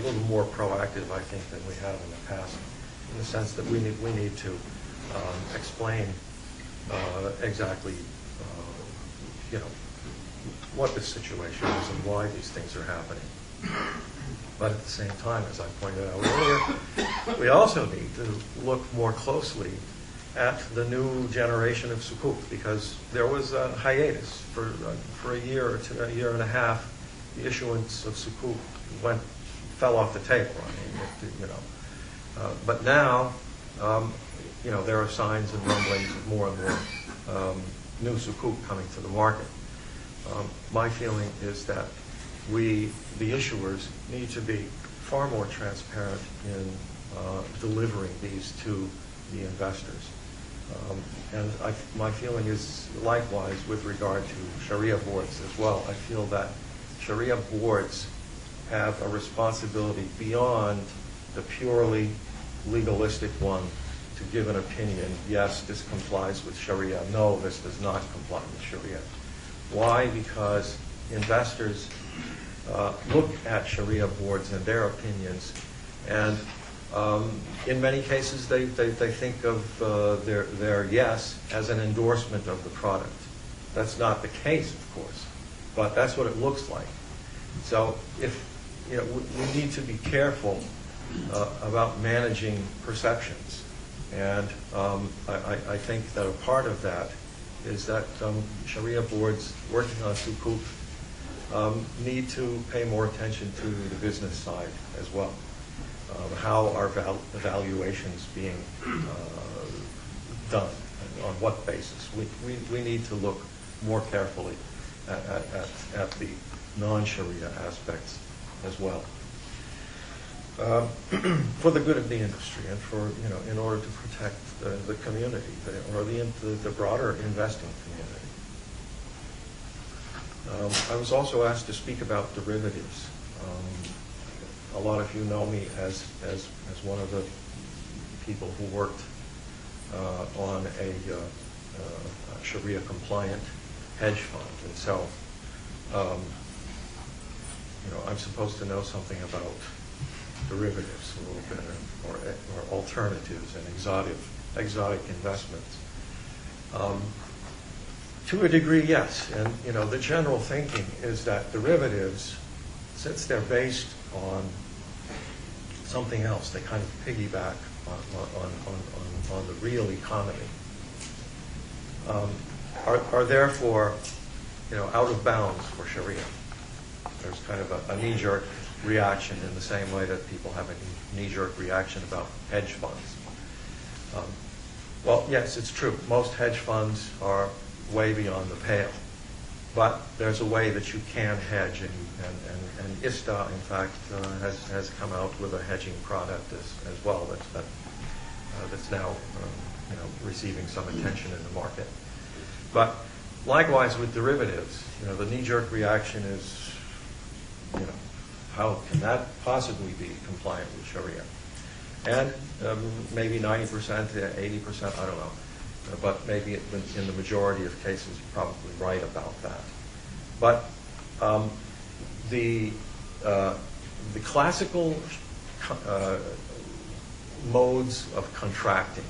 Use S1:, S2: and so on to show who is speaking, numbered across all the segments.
S1: little more proactive, I think, than we have in the past, in the sense that we need to explain exactly, what the situation is and why these things are happening. But at the same time, as I pointed out earlier, we also need to look more closely at the new generation of Sukkuk, because there was a hiatus for a year or two, a year and a half. The issuance of Sukkuk fell off the table. But now, there are signs and rumblings of more and more new Sukkuk coming to the market. My feeling is that we, the issuers, need to be far more transparent in delivering these to the investors. And my feeling is likewise with regard to Shariah boards as well. I feel that Shariah boards have a responsibility beyond the purely legalistic one to give an opinion. Yes, this complies with Shariah. No, this does not comply with Shariah. Why? Because investors look at Shariah boards and their opinions, and in many cases they think of their yes as an endorsement of the product. That's not the case, of course, but that's what it looks like. So we need to be careful about managing perceptions, and I think that a part of that is that Shariah boards working on Sukkuk need to pay more attention to the business side as well. How are evaluations being done? On what basis? We need to look more carefully at the non-Sharia aspects as well, for the good of the industry and for in order to protect the community or the broader investing community. I was also asked to speak about derivatives. A lot of you know me as one of the people who worked on a Sharia compliant hedge fund, and so I'm supposed to know something about derivatives a little bit, or alternatives and exotic investments. To a degree, yes, and the general thinking is that derivatives, since they're based on something else, they kind of piggyback on the real economy, are therefore out of bounds for Sharia. There's kind of a knee-jerk reaction in the same way that people have a knee-jerk reaction about hedge funds. Well, yes, it's true. Most hedge funds are way beyond the pale. But there's a way that you can hedge, and ISTA, in fact, has come out with a hedging product as well that's now receiving some attention in the market. But likewise with derivatives, the knee-jerk reaction is, how can that possibly be compliant with Sharia? And maybe 90%, 80%, I don't know. But maybe in the majority of cases, you're probably right about that. But the classical modes of contracting,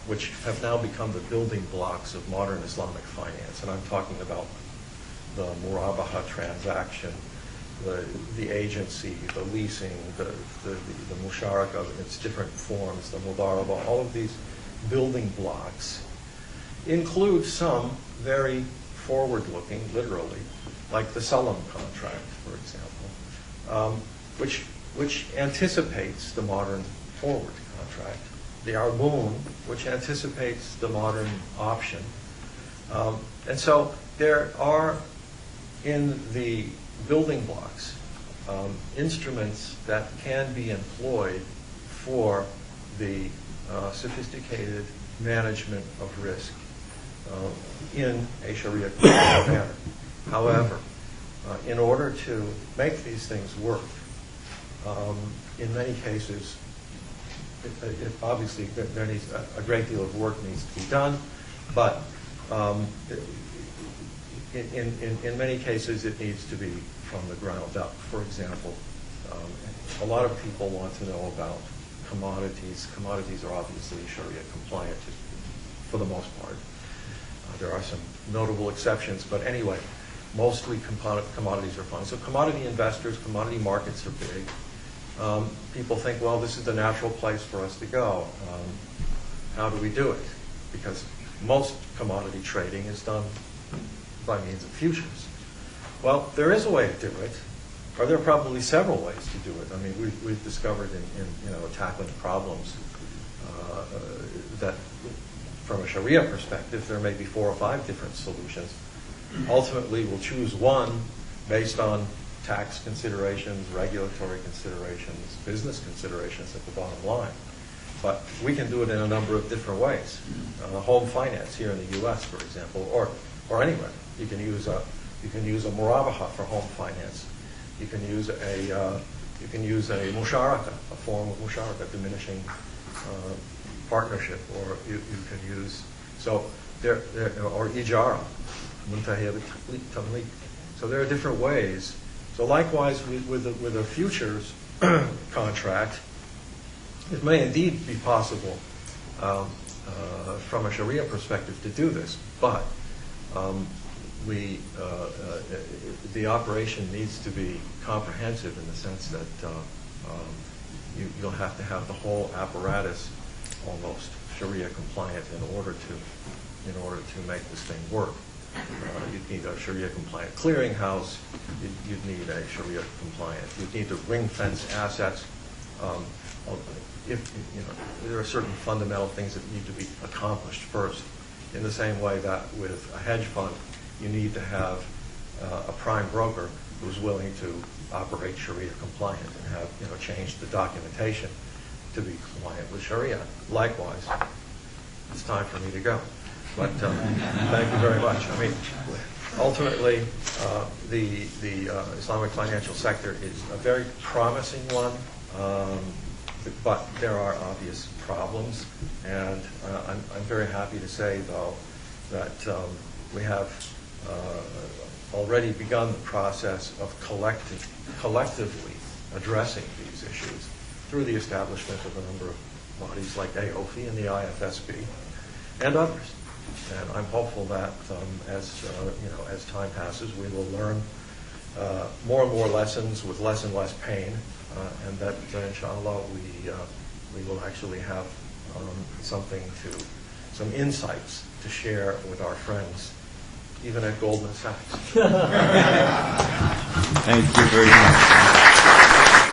S1: which have now become the building blocks of modern Islamic finance, and I'm talking about the murabaha transaction, the agency, the leasing, the musharaka in its different forms, the mudaraba, all of these building blocks include some very forward-looking, literally, like the Salam contract, for example, which anticipates the modern forward contract, the Arbun, which anticipates the modern option. And so there are in the building blocks instruments that can be employed for the sophisticated management of risk in a Sharia manner. However, in order to make these things work, in many cases, obviously there needs a great deal of work needs to be done, but in many cases it needs to be from the ground up. For example, A lot of people want to know about commodities. Commodities are obviously Sharia compliant for the most part. There are some notable exceptions, but anyway, mostly commodities are fine. So commodity investors, commodity markets are big. People think, well, this is the natural place for us to go. How do we do it? Because most commodity trading is done by means of futures. Well, there is a way to do it, or there are probably several ways to do it. I mean, we've discovered in tackling problems that from a Sharia perspective, there may be 4 or 5 different solutions. Ultimately, we'll choose one based on tax considerations, regulatory considerations, business considerations at the bottom line. But we can do it in a number of different ways. Home finance here in the U.S., for example, or anywhere. You can use a murabaha for home finance. You can use a musharaka, a form of musharaka, diminishing partnership, or you can use or ijara, muntahiya bit-tamlik. So there are different ways. So likewise with a futures contract, it may indeed be possible from a Sharia perspective to do this, but the operation needs to be comprehensive in the sense that you'll have to have the whole apparatus almost Sharia compliant in order to make this thing work. You'd need a Sharia compliant clearinghouse. You'd need a Sharia compliant. You'd need to ring fence assets. There are certain fundamental things that need to be accomplished first. In the same way that with a hedge fund, you need to have a prime broker who's willing to operate Sharia compliant and have change the documentation to be compliant with Sharia. Likewise, it's time for me to go. But thank you very much. I mean, ultimately, the Islamic financial sector is a very promising one, but there are obvious problems. And I'm very happy to say, though, that we have already begun the process of collectively addressing these issues through the establishment of a number of bodies like AOFI and the IFSB and others. And I'm hopeful that as time passes, we will learn more and more lessons with less and less pain, and that inshallah we will actually have some insights to share with our friends, even at Goldman Sachs.
S2: Thank you very much.